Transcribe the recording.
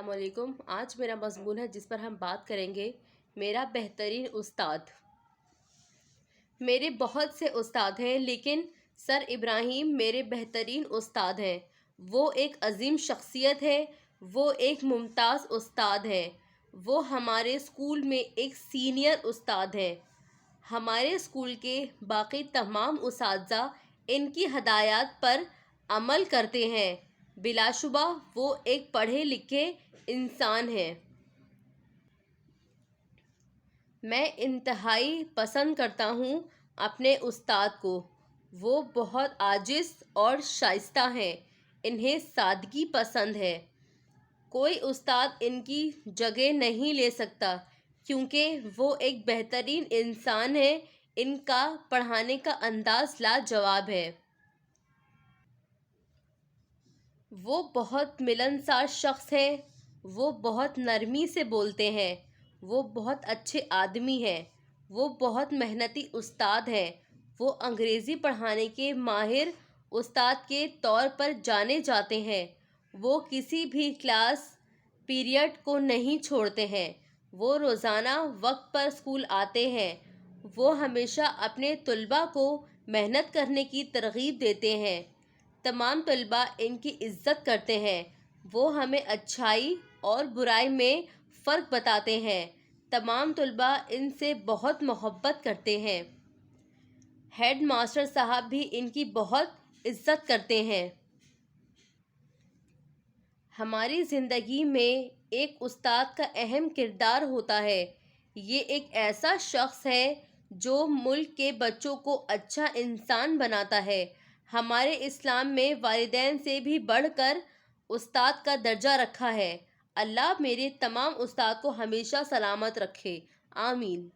السلام علیکم۔ آج میرا مضمون ہے جس پر ہم بات کریں گے میرا بہترین استاد۔ میرے بہت سے استاد ہیں لیکن سر ابراہیم میرے بہترین استاد ہیں۔ وہ ایک عظیم شخصیت ہے، وہ ایک ممتاز استاد ہیں، وہ ہمارے اسکول میں ایک سینئر استاد ہیں۔ ہمارے اسکول کے باقی تمام اساتذہ ان کی ہدایات پر عمل کرتے ہیں۔ بلا شبہ وہ ایک پڑھے لکھے انسان ہیں۔ میں انتہائی پسند کرتا ہوں اپنے استاد کو۔ وہ بہت عاجز اور شائستہ ہیں، انہیں سادگی پسند ہے۔ کوئی استاد ان کی جگہ نہیں لے سکتا کیونکہ وہ ایک بہترین انسان ہیں۔ ان کا پڑھانے کا انداز لاجواب ہے۔ وہ بہت ملنسار شخص ہیں، وہ بہت نرمی سے بولتے ہیں، وہ بہت اچھے آدمی ہیں، وہ بہت محنتی استاد ہیں۔ وہ انگریزی پڑھانے کے ماہر استاد کے طور پر جانے جاتے ہیں۔ وہ کسی بھی کلاس پیریڈ کو نہیں چھوڑتے ہیں۔ وہ روزانہ وقت پر اسکول آتے ہیں۔ وہ ہمیشہ اپنے طلباء کو محنت کرنے کی ترغیب دیتے ہیں۔ تمام طلباء ان کی عزت کرتے ہیں۔ وہ ہمیں اچھائی اور برائی میں فرق بتاتے ہیں۔ تمام طلباء ان سے بہت محبت کرتے ہیں۔ ہیڈ ماسٹر صاحب بھی ان کی بہت عزت کرتے ہیں۔ ہماری زندگی میں ایک استاد کا اہم کردار ہوتا ہے۔ یہ ایک ایسا شخص ہے جو ملک کے بچوں کو اچھا انسان بناتا ہے۔ ہمارے اسلام میں والدین سے بھی بڑھ کر استاد کا درجہ رکھا ہے۔ اللہ میرے تمام استاد کو ہمیشہ سلامت رکھے، آمین۔